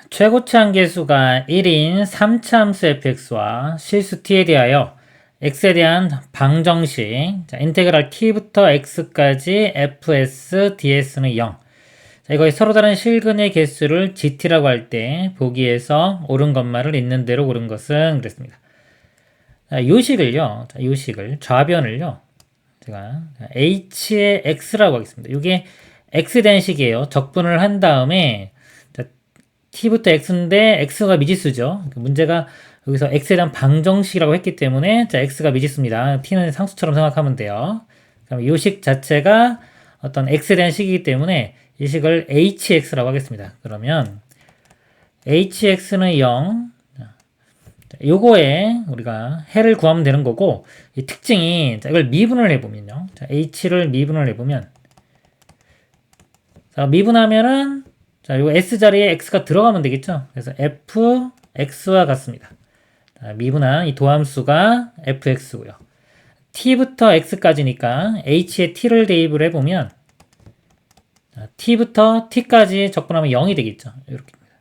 최고치 한계수가 1인 3차 함수 fx와 실수 t에 대하여 x에 대한 방정식, 자, 인테그랄 t부터 x까지 fs ds는 0. 자, 이거의 서로 다른 실근의 개수를 gt라고 할 때 보기에서 옳은 것말을 있는 대로 고른 것은 그랬습니다. 자, 요식을요, 자, 요식을, 좌변을요, 제가 h의 x라고 하겠습니다. 이게 x에 대한 식이에요. 적분을 한 다음에 t부터 x인데 x가 미지수죠. 문제가 여기서 x에 대한 방정식이라고 했기 때문에 자, x가 미지수입니다. t는 상수처럼 생각하면 돼요. 그럼 이 식 자체가 어떤 x에 대한 식이기 때문에 이 식을 hx라고 하겠습니다. 그러면 hx는 0. 요거에 우리가 해를 구하면 되는 거고, 이 특징이, 자, 이걸 미분을 해보면요. 자, h를 미분을 해보면, 자, 미분하면은 자, 요 S 자리에 X가 들어가면 되겠죠? 그래서 fx와 같습니다. 자, 미분한 이 도함수가 fx고요. t부터 x까지니까 h에 t를 대입을 해보면 자, t부터 t까지 적분하면 0이 되겠죠? 이렇게입니다.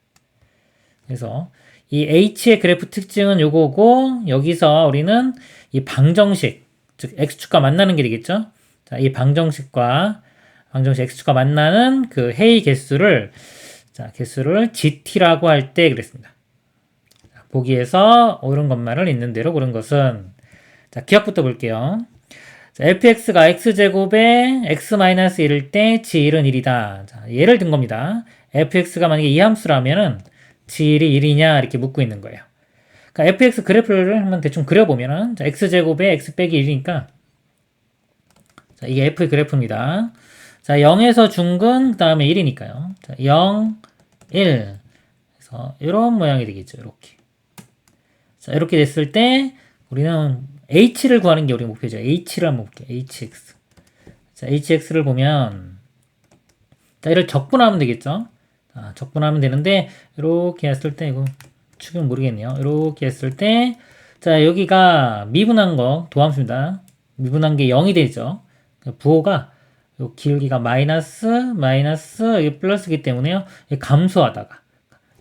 그래서 이 h의 그래프 특징은 요거고 여기서 우리는 이 방정식, 즉 x축과 만나는 게 되겠죠? 자, 이 방정식 x축과 만나는 그 해의 개수를 자, 개수를 gt라고 할 때 그랬습니다. 자, 보기에서 옳은 것만을 있는 대로 고른 것은 자, 기억부터 볼게요. 자, fx가 x제곱에 x-1일 때 g1은 1이다. 자, 예를 든 겁니다. fx가 만약에 이 함수라면은 g1이 1이냐 이렇게 묻고 있는 거예요. 그러니까 fx 그래프를 한번 대충 그려보면은 자, x제곱에 x 빼기 1이니까 자, 이게 f의 그래프입니다. 자, 0에서 중근, 그 다음에 1이니까요. 자, 0, 1. 그래서, 이런 모양이 되겠죠. 이렇게. 자, 이렇게 됐을 때, 우리는 h를 구하는 게 우리 목표죠. h를 한번 볼게요. hx. 자, hx를 보면, 자, 이를 적분하면 되겠죠. 자, 적분하면 되는데, 이렇게 했을 때, 이거, 축은 모르겠네요. 이렇게 했을 때, 자, 여기가 미분한 거, 도함수입니다. 미분한 게 0이 되죠. 부호가, 요 기울기가 마이너스, 이게 플러스이기 때문에요. 감소하다가,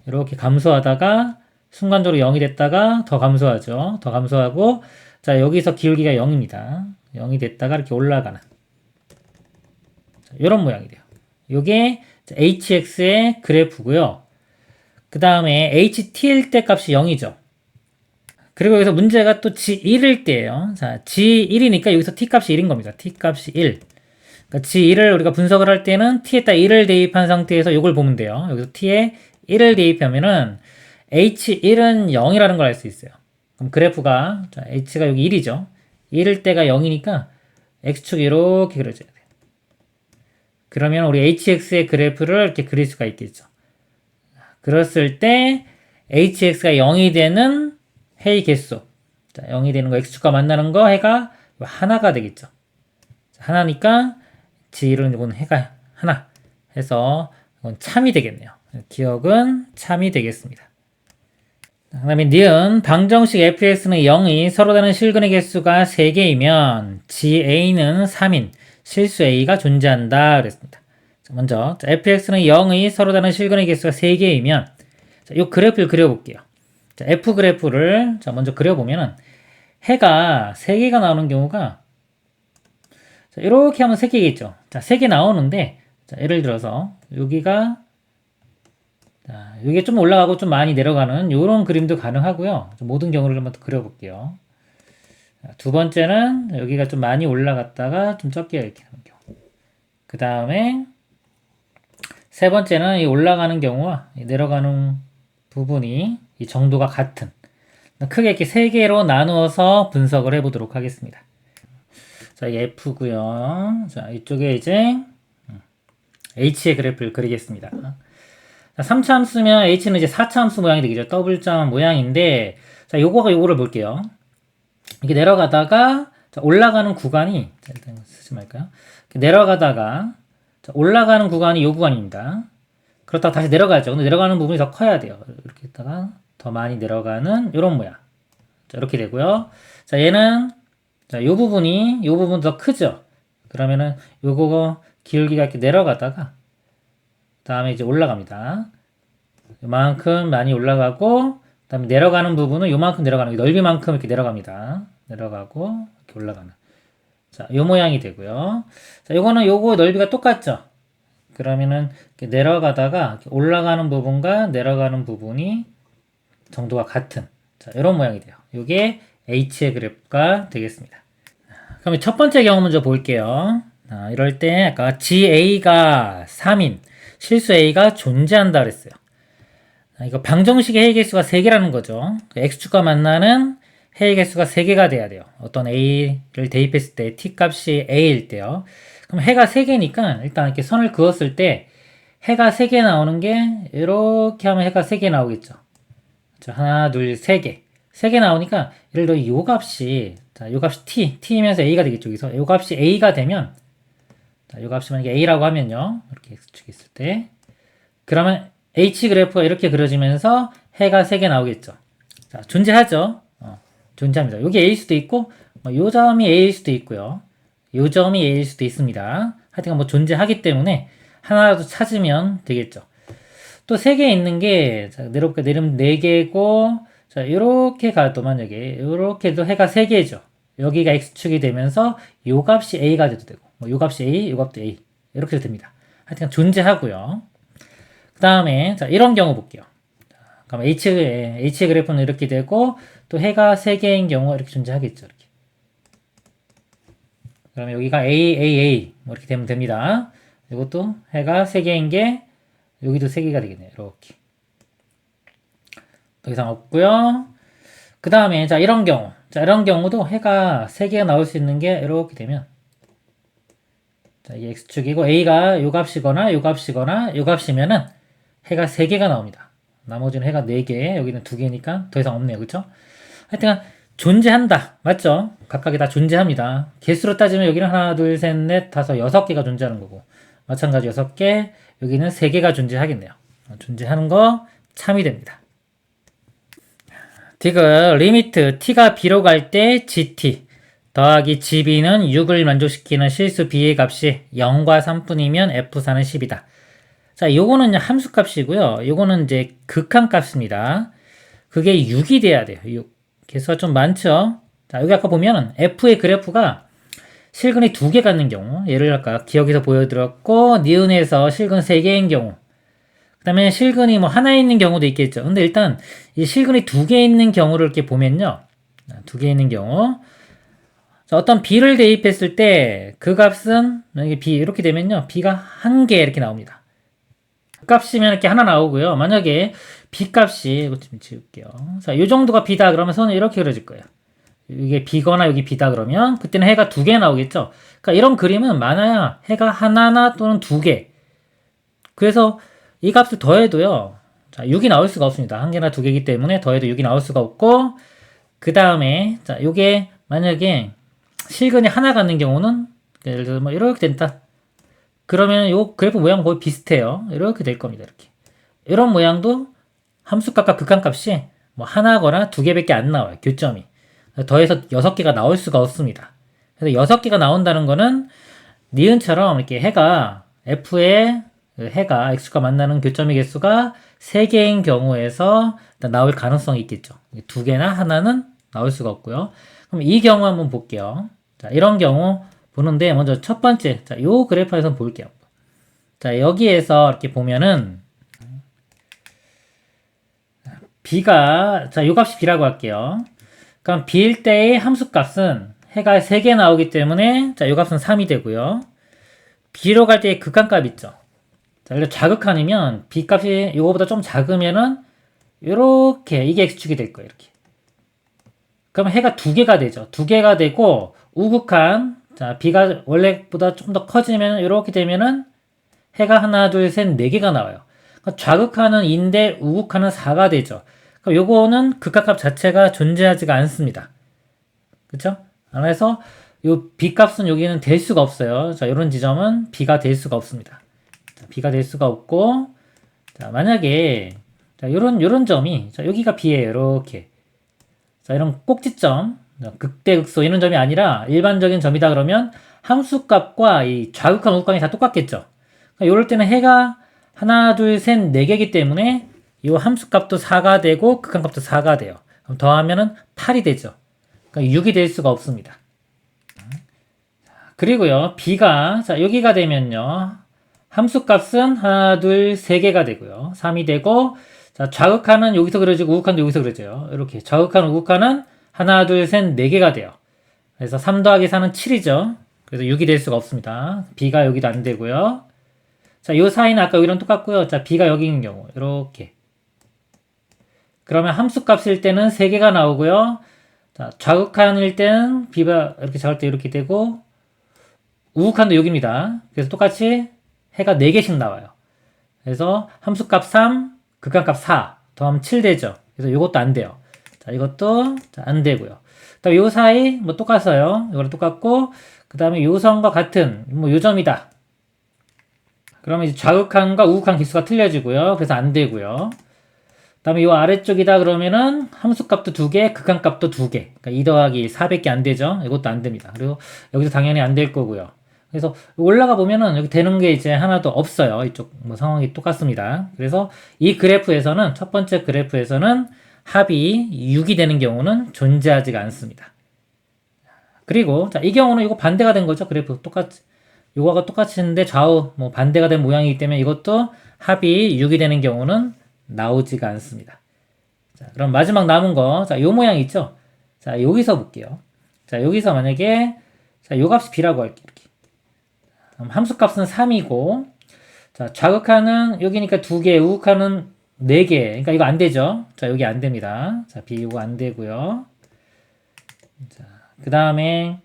이렇게 감소하다가, 순간적으로 0이 됐다가 더 감소하죠. 더 감소하고, 자, 여기서 기울기가 0입니다. 0이 됐다가 이렇게 올라가는. 자, 이런 모양이 돼요. 요게 hx의 그래프고요. 그 다음에 ht일 때 값이 0이죠. 그리고 여기서 문제가 또 g1일 때예요. 자, g1이니까 여기서 t 값이 1인 겁니다. t 값이 1. 그러니까 g1을 우리가 분석을 할 때는 t에다 1을 대입한 상태에서 이걸 보면 돼요. 여기서 t에 1을 대입하면은 h1은 0이라는 걸 알 수 있어요. 그럼 그래프가 자, h가 여기 1이죠. 1일 때가 0이니까 x축이 이렇게 그려져야 돼요. 그러면 우리 hx의 그래프를 이렇게 그릴 수가 있겠죠. 그랬을 때 hx가 0이 되는 해의 개수, 자, 0이 되는 거 x축과 만나는 거 해가 하나가 되겠죠. 하나니까 g1은 이건 해가 하나 해서 이건 참이 되겠네요. 기억은 참이 되겠습니다. 그 다음에 니은 방정식 fx는 0이 서로 다른 실근의 개수가 3개이면 ga는 3인 실수 a가 존재한다 그랬습니다. 자, 먼저 자, fx는 0의 서로 다른 실근의 개수가 3개이면 자, 이 그래프를 그려볼게요. 자, f 그래프를 자, 먼저 그려보면은 해가 3개가 나오는 경우가 자, 이렇게 하면 3개겠죠. 자, 3개 나오는데 자, 예를 들어서 여기가 자, 이게 좀 올라가고 좀 많이 내려가는 이런 그림도 가능하고요. 모든 경우를 한번 더 그려볼게요. 자, 두 번째는 여기가 좀 많이 올라갔다가 좀 적게 이렇게 하는 경우. 그 다음에 세 번째는 이 올라가는 경우와 내려가는 부분이 이 정도가 같은 크게 이렇게 세 개로 나누어서 분석을 해보도록 하겠습니다. 자, 이게 F고요. 자, 이쪽에 이제 H의 그래프를 그리겠습니다. 자, 3차 함수면 H는 이제 4차 함수 모양이 되겠죠. 더블점 모양인데, 자, 요거가 요거를 볼게요. 이렇게 내려가다가, 자, 올라가는 구간이, 자, 일단 쓰지 말까요? 내려가다가, 자, 올라가는 구간이 요 구간입니다. 그렇다고 다시 내려가죠. 근데 내려가는 부분이 더 커야 돼요. 이렇게 했다가 더 많이 내려가는 요런 모양. 자, 이렇게 되고요. 자, 얘는, 자, 요 부분 더 크죠? 그러면은 요거 기울기가 이렇게 내려가다가, 다음에 이제 올라갑니다. 요만큼 많이 올라가고, 그 다음에 내려가는 부분은 요만큼 내려가는, 넓이만큼 이렇게 내려갑니다. 내려가고, 이렇게 올라가는. 자, 요 모양이 되고요. 자, 요거는 요거 넓이가 똑같죠? 그러면은, 이렇게 내려가다가, 이렇게 올라가는 부분과 내려가는 부분이 정도가 같은. 자, 이런 모양이 돼요. 요게 H의 그래프가 되겠습니다. 그럼 첫 번째 경우 먼저 볼게요. 이럴 때 아까 GA가 3인, 실수 A가 존재한다 그랬어요. 이거 방정식의 해의 개수가 3개라는 거죠. X축과 만나는 해의 개수가 3개가 돼야 돼요. 어떤 A를 대입했을 때 T값이 A일 때요. 그럼 해가 3개니까 일단 이렇게 선을 그었을 때 해가 3개 나오는 게 이렇게 하면 해가 3개 나오겠죠. 자, 하나, 둘, 3개. 3개 나오니까 예를 들어 요 값이 자, 요 값이 t이면서 a가 되겠죠. 여기서 요 값이 a가 되면 자, 요 값이 만약에 a라고 하면요. 이렇게 x축이 있을 때 그러면 h 그래프가 이렇게 그려지면서 해가 3개 나오겠죠. 자, 존재하죠. 존재합니다. 여기 a일 수도 있고 요 점이 a일 수도 있고요. 요 점이 a일 수도 있습니다. 하여튼 뭐 존재하기 때문에 하나라도 찾으면 되겠죠. 또 3개 있는 게 자, 내려볼까 내리면 4개고 자, 요렇게 가도 만약에 요렇게도 해가 3개죠. 여기가 x축이 되면서 요 값이 a가 돼도 되고 요 값이 a, 요 값도 a 이렇게 됩니다. 하여튼 존재하고요. 그 다음에 자, 이런 경우 볼게요. 자, 그럼 h의 그래프는 이렇게 되고 또 해가 3개인 경우 이렇게 존재하겠죠. 이렇게. 그러면 여기가 a 뭐 이렇게 되면 됩니다. 이것도 해가 3개인 게 여기도 3개가 되겠네요. 이렇게. 더 이상 없고요. 그 다음에 자 이런 경우 자 이런 경우도 해가 3개가 나올 수 있는 게 이렇게 되면 자 이게 x축이고 a가 요 값이거나 요 값이거나 요 값이면은 해가 3개가 나옵니다. 나머지는 해가 4개 여기는 2개니까 더 이상 없네요. 그쵸? 하여튼 존재한다. 맞죠? 각각이 다 존재합니다. 개수로 따지면 여기는 하나 둘 셋 넷 다섯 6개가 존재하는 거고 마찬가지 6개 여기는 3개가 존재하겠네요. 존재하는 거 참이 됩니다. 디귿 리미트 t가 b로 갈 때 gt 더하기 gb는 6을 만족시키는 실수 b의 값이 0과 3뿐이면 f4는 10이다. 자, 요거는 함수값이고요. 요거는 이제 극한값입니다. 그게 6이 돼야 돼요. 6. 개수가 좀 많죠? 자, 여기 아까 보면은 f의 그래프가 실근이 2개 갖는 경우, 예를 아까 기억에서 보여드렸고, 니은에서 실근 3개인 경우, 그 다음에 실근이 뭐 하나 있는 경우도 있겠죠. 근데 일단 이 실근이 2개 있는 경우를 이렇게 보면요. 2개 있는 경우. 자, 어떤 b를 대입했을 때 그 값은 만약에 b 이렇게 되면요. b가 1개 이렇게 나옵니다. 그 값이면 이렇게 하나 나오고요. 만약에 b 값이 이거 좀 지울게요. 자, 이 정도가 b다 그러면 선은 이렇게 그려질 거예요. 이게 b거나 여기 b다 그러면 그때는 해가 2개 나오겠죠. 그러니까 이런 그림은 많아야 해가 하나나 또는 2개. 그래서 이 값을 더해도요. 자, 6이 나올 수가 없습니다. 1개나 2개이기 때문에 더해도 6이 나올 수가 없고 그 다음에 자, 요게 만약에 실근이 하나 갖는 경우는 예를 들어 뭐 이렇게 된다. 그러면 요 그래프 모양 거의 비슷해요. 이렇게 될 겁니다. 이렇게. 이런 모양도 함수값과 극한값이 뭐 하나거나 2개밖에 안 나와요. 교점이. 더해서 6개가 나올 수가 없습니다. 그래서 6개가 나온다는 거는 니은처럼 이렇게 해가 F의 해가 X과 만나는 교점의 개수가 3개인 경우에서 나올 가능성이 있겠죠. 2개나 하나는 나올 수가 없고요. 그럼 이 경우 한번 볼게요. 자, 이런 경우 보는데 먼저 첫 번째, 자, 요 그래프에서 볼게요. 자, 여기에서 이렇게 보면은 b가 자, 요 값이 b라고 할게요. 그럼 b일 때의 함수값은 해가 3개 나오기 때문에 자, 요 값은 3이 되고요. b로 갈 때의 극한값 있죠. 자, 예를 좌극한이면 b 값이 요거보다 좀 작으면은 요렇게 이게 x축이 될 거예요. 이렇게. 그러면 해가 2개가 되죠. 2개가 되고 우극한 자, b가 원래보다 좀 더 커지면 이렇게 되면은 해가 하나, 둘, 셋, 4개가 나와요. 그러니까 좌극한은 2인데 우극한은 4가 되죠. 그럼 요거는 극한값 자체가 존재하지가 않습니다. 그쵸? 그래서 요 b 값은 여기는 될 수가 없어요. 자, 요런 지점은 b가 될 수가 없습니다. 자, b가 될 수가 없고 자, 만약에 자, 요런 점이 자, 여기가 b예요. 이렇게. 자, 이런 꼭지점 극대극소 이런 점이 아니라 일반적인 점이다 그러면 함수값과 이 좌극한 우극한이 다 똑같겠죠. 그러니까 이럴 때는 해가 하나, 둘, 셋, 4개이기 때문에 이 함수값도 4가 되고 극한값도 4가 돼요. 그럼 더하면은 8이 되죠. 그러니까 6이 될 수가 없습니다. 그리고요, b가, 자, 여기가 되면요, 함수값은 하나, 둘, 세 개가 되고요. 3이 되고, 자, 좌극하는 여기서 그려지고 우극한도 여기서 그려져요. 이렇게 좌극한 우극한은 하나, 둘, 셋, 네 개가 돼요. 그래서 3 더하기 4는 7이죠. 그래서 6이 될 수가 없습니다. b가 여기도 안 되고요. 자, 요 사이는 아까 여기랑 똑같고요. 자, b가 여기 있는 경우 이렇게. 그러면 함수값일 때는 3개가 나오고요. 자, 좌극한일 때는 b가 이렇게 작을 때 이렇게 되고 우극한도 여기입니다. 그래서 똑같이 해가 4개씩 나와요. 그래서 함수값 3, 극한값 4 더하면 7 되죠. 그래서 이것도 안 돼요. 자, 이것도 안 되고요. 그다음에 요 사이 뭐 똑같아요. 이거랑 똑같고 그다음에 요 선과 같은 뭐 요 점이다. 그러면 이제 좌극한과 우극한 개수가 틀려지고요. 그래서 안 되고요. 그다음에 요 아래쪽이다 그러면은 함수값도 2개, 극한값도 2개. 그러니까 2 더하기 1, 4밖에 안 되죠. 이것도 안 됩니다. 그리고 여기서 당연히 안 될 거고요. 그래서 올라가 보면은 여기 되는 게 이제 하나도 없어요. 이쪽 뭐 상황이 똑같습니다. 그래서 이 그래프에서는 첫 번째 그래프에서는 합이 6이 되는 경우는 존재하지가 않습니다. 그리고 자, 이 경우는 이거 반대가 된 거죠. 그래프 똑같이 요거가 똑같이 했는데 좌우 뭐 반대가 된 모양이기 때문에 이것도 합이 6이 되는 경우는 나오지가 않습니다. 자, 그럼 마지막 남은 거, 자, 요 모양 있죠? 자, 여기서 볼게요. 자, 여기서 만약에 자, 요 값이 b라고 할게요. 이렇게. 그럼 함수값은 3이고 자, 좌극하는 여기니까 2개, 우극하는 4개. 그러니까 이거 안 되죠? 자, 여기 안 됩니다. 자, b 이거 안 되고요. 자, 그다음에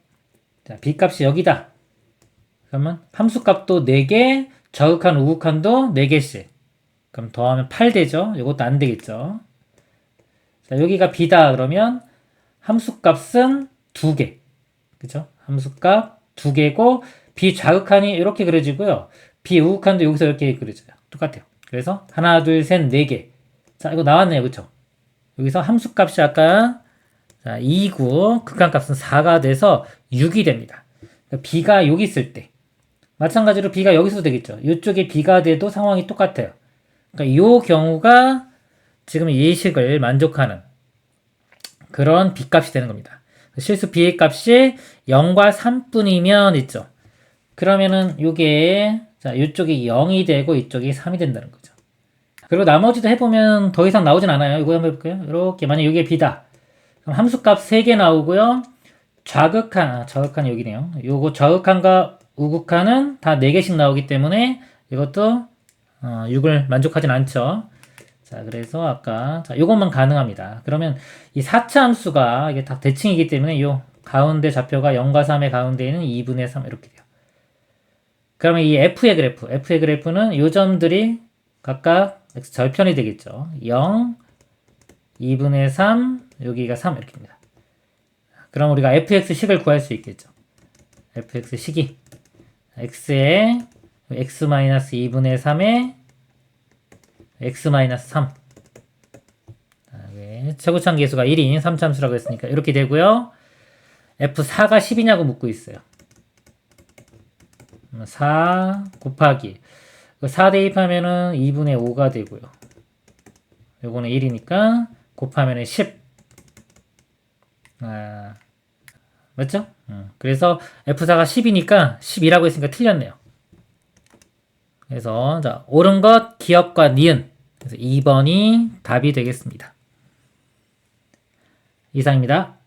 자, b 값이 여기다. 그러면 함수값도 4개, 좌극한, 우극한도 4개씩. 그럼 더하면 8 되죠? 이것도 안 되겠죠? 자, 여기가 b다 그러면 함수값은 2개. 그죠? 함수값 2개고 b 좌극한이 이렇게 그려지고요. b 우극한도 여기서 이렇게 그려져요. 똑같아요. 그래서 하나, 둘, 셋, 4개. 자, 이거 나왔네요. 그쵸? 여기서 함수값이 아까 자, 2고 극한값은 4가 돼서 6이 됩니다. 그러니까 b가 여기 있을 때 마찬가지로 b가 여기서도 되겠죠. 이쪽에 b가 돼도 상황이 똑같아요. 그러니까 이 경우가 지금 예식을 만족하는 그런 b값이 되는 겁니다. 실수 b의 값이 0과 3뿐이면 있죠. 그러면은 요게 자, 이쪽이 0이 되고 이쪽이 3이 된다는 거죠. 그리고 나머지도 해보면 더 이상 나오진 않아요. 이거 한번 해볼까요? 이렇게 만약 이게 b다. 그럼 함수값 3개 나오고요. 좌극한 여기네요. 요거 좌극한과 우극한은 다 4개씩 나오기 때문에 이것도 6을 만족하진 않죠. 자, 그래서 아까 자, 요것만 가능합니다. 그러면 이 4차 함수가 이게 다 대칭이기 때문에 요 가운데 좌표가 0과 3의 가운데에는 2분의 3 이렇게 돼요. 그러면 이 f의 그래프는 요 점들이 각각 x 절편이 되겠죠. 0, 2분의 3, 여기가 3 이렇게 됩니다. 그럼 우리가 fx식을 구할 수 있겠죠. fx식이 x에 x-2분의 3에 x-3 최고참 계수가 1인 3참수라고 했으니까 이렇게 되고요. f4가 10이냐고 묻고 있어요. 4 곱하기 4 대입하면은 2분의 5가 되고요. 요거는 1이니까 곱하면은 10 맞죠? 그래서 F4가 10이니까 10이라고 했으니까 틀렸네요. 그래서 자, 옳은 것 기억과 니은. 그래서 2번이 답이 되겠습니다. 이상입니다.